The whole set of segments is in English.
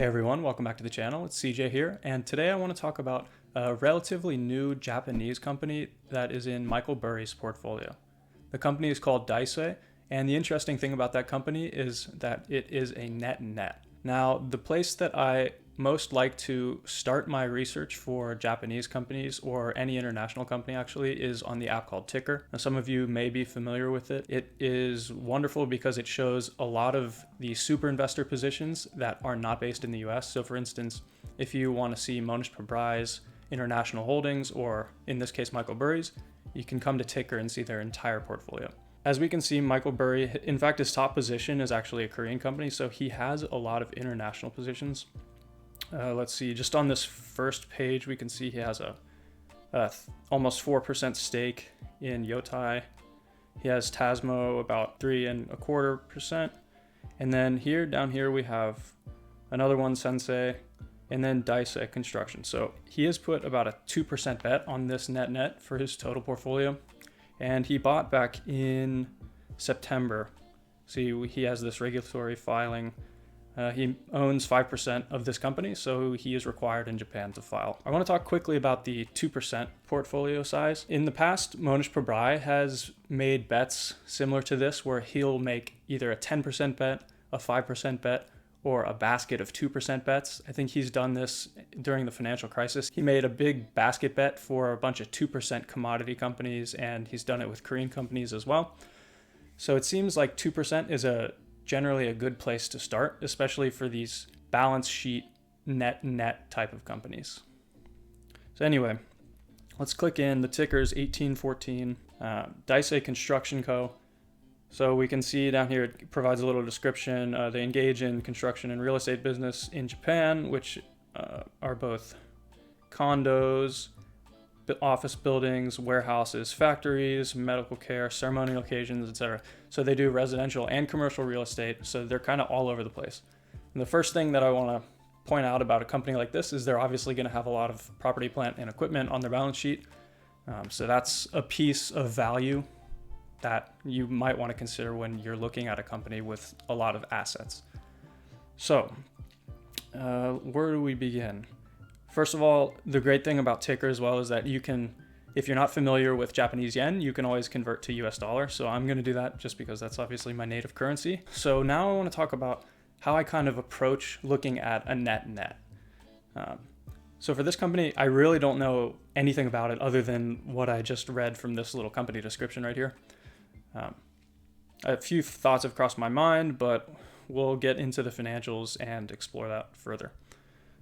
Hey everyone, welcome back to the channel. It's CJ here, and today I want to talk about a relatively new Japanese company that is in Michael Burry's portfolio. The company is called Daisue, and the interesting thing about that company is that it is a netnet. Now, the place that I most like to start my research for Japanese companies, or any international company actually, is on the app called Ticker. Now, some of you may be familiar with it. It is wonderful because it shows a lot of the super investor positions that are not based in the US. So for instance, if you want to see Monish Pabrai's international holdings, or in this case Michael Burry's, you can come to Ticker and see their entire portfolio. As we can see, Michael Burry, in fact, his top position is actually a Korean company, so he has a lot of international positions. Let's see, just on this first page, we can see he has a almost 4% stake in Yotai. He has Tasmo about 3.25%. And then down here, we have another one, Sensei, and then Daisue Construction. So he has put about a 2% bet on this netnet for his total portfolio. And he bought back in September. See, he has this regulatory filing. He owns 5% of this company, so he is required in Japan to file. I want to talk quickly about the 2% portfolio size. In the past, Monish Pabrai has made bets similar to this, where he'll make either a 10% bet, a 5% bet, or a basket of 2% bets. I think he's done this during the financial crisis. He made a big basket bet for a bunch of 2% commodity companies, and he's done it with Korean companies as well. So it seems like 2% is generally a good place to start, especially for these balance sheet net type of companies. So anyway, let's click in. The ticker is 1814, Daisue Construction Co. So we can see down here, it provides a little description. They engage in construction and real estate business in Japan, which are both condos, office buildings, warehouses, factories, medical care, ceremonial occasions, etc. So they do residential and commercial real estate, so they're kind of all over the place. And the first thing that I want to point out about a company like this is they're obviously going to have a lot of property, plant, and equipment on their balance sheet. So that's a piece of value that you might want to consider when you're looking at a company with a lot of assets. So where do we begin? First of all, the great thing about Ticker as well is that you can, if you're not familiar with Japanese yen, you can always convert to US dollar. So I'm going to do that just because that's obviously my native currency. So now I want to talk about how I kind of approach looking at a net. So for this company, I really don't know anything about it other than what I just read from this little company description right here. A few thoughts have crossed my mind, but we'll get into the financials and explore that further.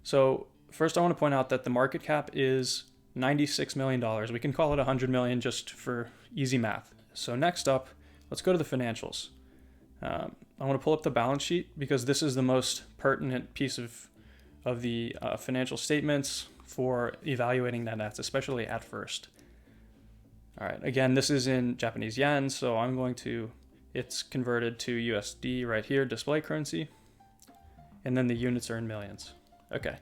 So first, I want to point out that the market cap is $96 million. We can call it $100 million just for easy math. So next up, let's go to the financials. I want to pull up the balance sheet because this is the most pertinent piece of the financial statements for evaluating netnets, especially at first. All right, again, this is in Japanese yen, so it's converted to USD right here, display currency, and then the units are in millions. Okay.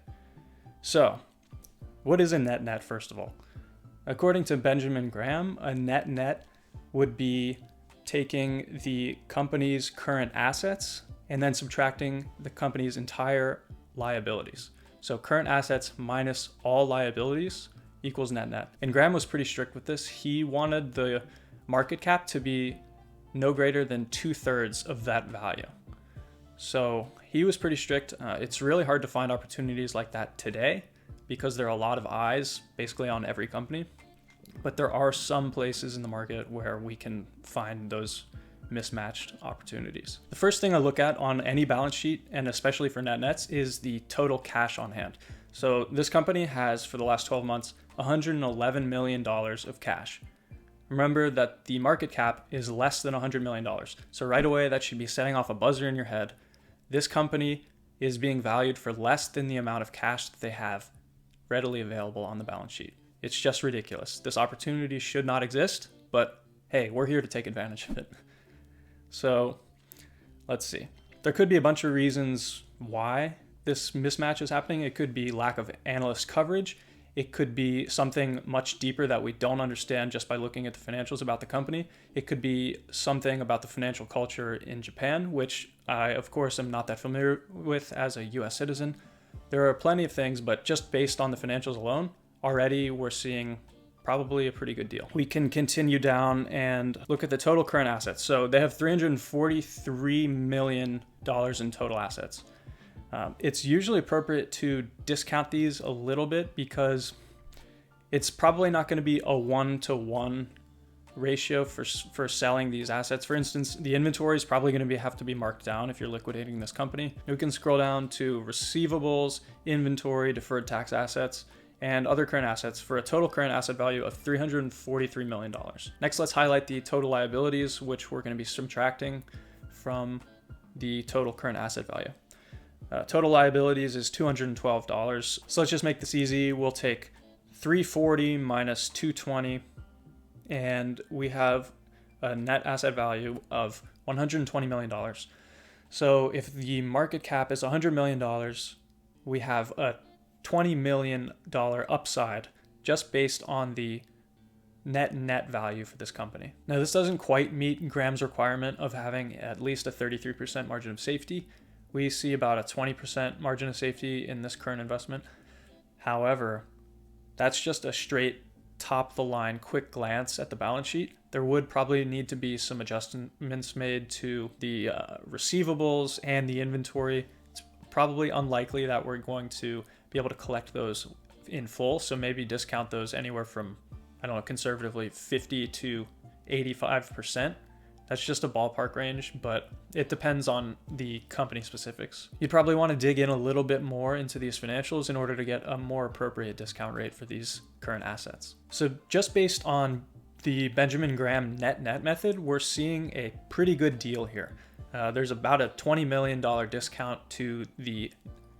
So, what is a netnet, first of all? According to Benjamin Graham, a netnet would be taking the company's current assets and then subtracting the company's entire liabilities. So current assets minus all liabilities equals netnet. And Graham was pretty strict with this. He wanted the market cap to be no greater than 2/3 of that value. So he was pretty strict. It's really hard to find opportunities like that today because there are a lot of eyes basically on every company. But there are some places in the market where we can find those mismatched opportunities. The first thing I look at on any balance sheet, and especially for netnets, is the total cash on hand. So this company has, for the last 12 months, $111 million of cash. Remember that the market cap is less than $100 million. So right away, that should be setting off a buzzer in your head. This company is being valued for less than the amount of cash that they have readily available on the balance sheet. It's just ridiculous. This opportunity should not exist, but hey, we're here to take advantage of it. So let's see. There could be a bunch of reasons why this mismatch is happening. It could be lack of analyst coverage. It could be something much deeper that we don't understand just by looking at the financials about the company. It could be something about the financial culture in Japan, which I, of course, am not that familiar with as a US citizen. There are plenty of things, but just based on the financials alone, already we're seeing probably a pretty good deal. We can continue down and look at the total current assets. So they have $343 million in total assets. It's usually appropriate to discount these a little bit because it's probably not going to be a 1-to-1 ratio for selling these assets. For instance, the inventory is probably going to have to be marked down if you're liquidating this company. We can scroll down to receivables, inventory, deferred tax assets, and other current assets for a total current asset value of $343 million. Next, let's highlight the total liabilities, which we're going to be subtracting from the total current asset value. Total liabilities is $212. So let's just make this easy. We'll take 340 minus 220, and we have a net asset value of $120 million. So if the market cap is $100 million, we have a $20 million upside just based on the net value for this company. Now, this doesn't quite meet Graham's requirement of having at least a 33% margin of safety. We see about a 20% margin of safety in this current investment. However, that's just a straight top of the line quick glance at the balance sheet. There would probably need to be some adjustments made to the receivables and the inventory. It's probably unlikely that we're going to be able to collect those in full. So maybe discount those anywhere from, I don't know, conservatively 50 to 85%. That's just a ballpark range, but it depends on the company specifics. You'd probably want to dig in a little bit more into these financials in order to get a more appropriate discount rate for these current assets. So just based on the Benjamin Graham net method, we're seeing a pretty good deal here. There's about a $20 million discount to the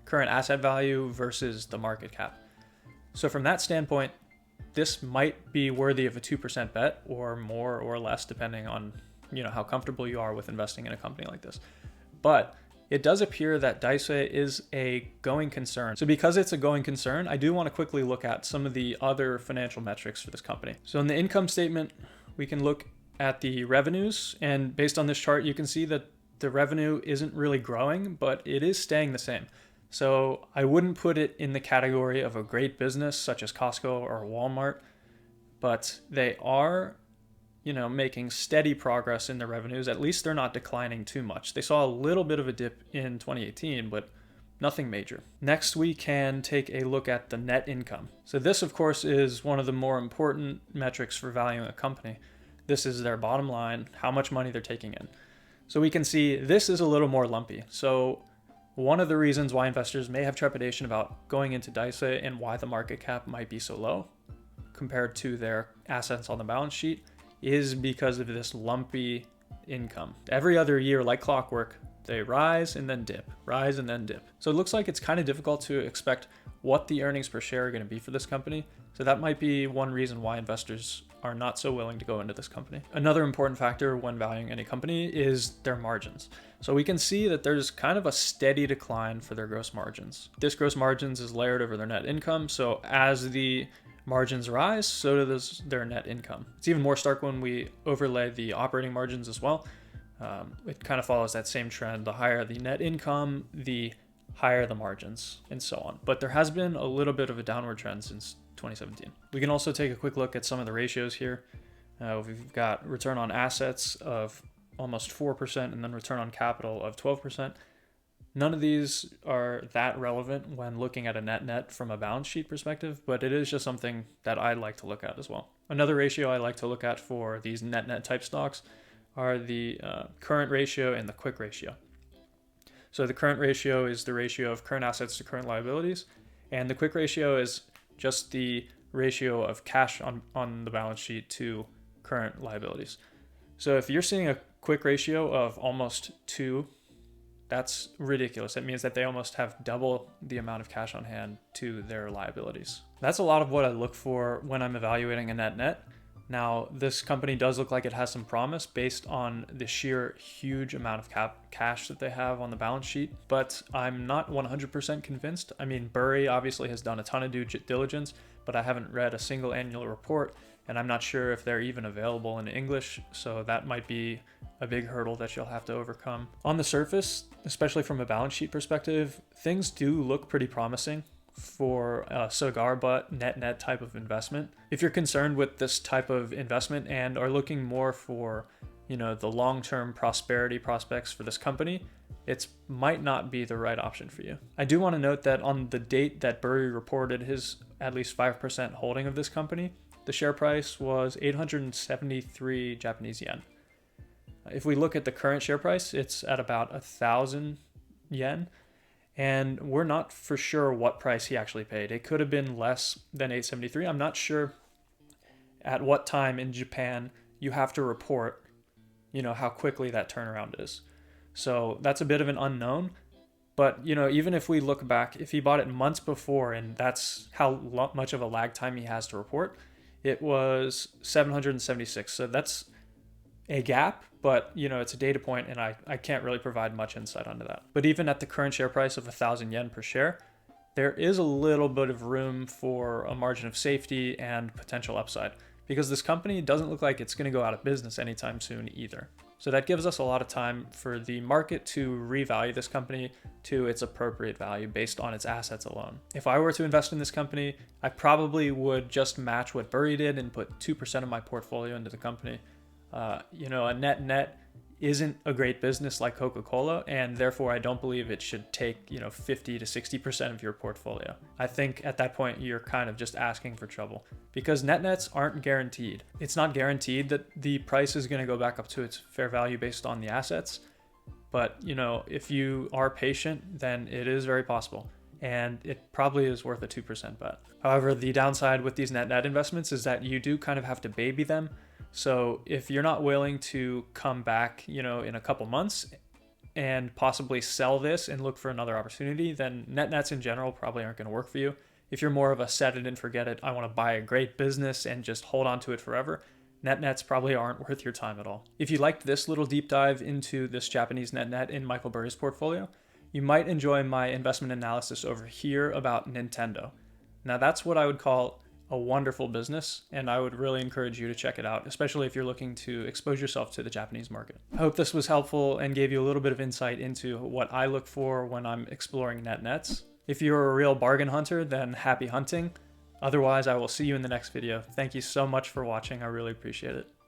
current asset value versus the market cap. So from that standpoint, this might be worthy of a 2% bet or more or less, depending on how comfortable you are with investing in a company like this. But it does appear that Daisue is a going concern. So because it's a going concern, I do want to quickly look at some of the other financial metrics for this company. So in the income statement, we can look at the revenues, and based on this chart, you can see that the revenue isn't really growing, but it is staying the same. So I wouldn't put it in the category of a great business such as Costco or Walmart, but they are making steady progress in their revenues. At least they're not declining too much. They saw a little bit of a dip in 2018, but nothing major. Next, we can take a look at the net income. So this, of course, is one of the more important metrics for valuing a company. This is their bottom line, how much money they're taking in. So we can see this is a little more lumpy. So one of the reasons why investors may have trepidation about going into Daisue and why the market cap might be so low compared to their assets on the balance sheet is because of this lumpy income. Every other year, like clockwork, they rise and then dip, rise and then dip. So it looks like it's kind of difficult to expect what the earnings per share are going to be for this company. So that might be one reason why investors are not so willing to go into this company. Another important factor when valuing any company is their margins. So we can see that there's kind of a steady decline for their gross margins. This gross margins is layered over their net income. So as the margins rise, so does their net income. It's even more stark when we overlay the operating margins as well. It kind of follows that same trend. The higher the net income, the higher the margins, and so on. But there has been a little bit of a downward trend since 2017. We can also take a quick look at some of the ratios here. We've got return on assets of almost 4% and then return on capital of 12%. None of these are that relevant when looking at a net from a balance sheet perspective, but it is just something that I like to look at as well. Another ratio I like to look at for these net type stocks are the current ratio and the quick ratio. So the current ratio is the ratio of current assets to current liabilities, and the quick ratio is just the ratio of cash on the balance sheet to current liabilities. So if you're seeing a quick ratio of almost 2, that's ridiculous. It means that they almost have double the amount of cash on hand to their liabilities. That's a lot of what I look for when I'm evaluating a net. Now, this company does look like it has some promise based on the sheer huge amount of cash that they have on the balance sheet, but I'm not 100% convinced. I mean, Burry obviously has done a ton of due diligence, but I haven't read a single annual report, and I'm not sure if they're even available in English, so that might be a big hurdle that you'll have to overcome. On the surface, especially from a balance sheet perspective, things do look pretty promising for a cigar butt net type of investment. If you're concerned with this type of investment and are looking more for, the long-term prosperity prospects for this company, it might not be the right option for you. I do want to note that on the date that Burry reported his at least 5% holding of this company, the share price was 873 Japanese yen. If we look at the current share price, it's at about 1,000 yen. And we're not for sure what price he actually paid. It could have been less than 873. I'm not sure at what time in Japan you have to report, how quickly that turnaround is. So that's a bit of an unknown. But, even if we look back, if he bought it months before, and that's how much of a lag time he has to report, it was 776. So that's a gap, but it's a data point, and I can't really provide much insight onto that. But even at the current share price of 1,000 yen per share, there is a little bit of room for a margin of safety and potential upside, because this company doesn't look like it's going to go out of business anytime soon either. So that gives us a lot of time for the market to revalue this company to its appropriate value based on its assets alone. If I were to invest in this company, I probably would just match what Burry did and put 2% of my portfolio into the company. A net isn't a great business like Coca-Cola, and therefore I don't believe it should take 50 to 60% of your portfolio. I think at that point you're kind of just asking for trouble, because nets aren't guaranteed. It's not guaranteed that the price is going to go back up to its fair value based on the assets, but if you are patient, then it is very possible, and it probably is worth a 2% bet. However, the downside with these net investments is that you do kind of have to baby them. So if you're not willing to come back, in a couple months and possibly sell this and look for another opportunity, then nets in general probably aren't going to work for you. If you're more of a set it and forget it, I want to buy a great business and just hold on to it forever, nets probably aren't worth your time at all. If you liked this little deep dive into this Japanese net in Michael Burry's portfolio, you might enjoy my investment analysis over here about Nintendo. Now that's what I would call a wonderful business, and I would really encourage you to check it out, especially if you're looking to expose yourself to the Japanese market. I hope this was helpful and gave you a little bit of insight into what I look for when I'm exploring nets. If you're a real bargain hunter, then happy hunting. Otherwise, I will see you in the next video. Thank you so much for watching. I really appreciate it.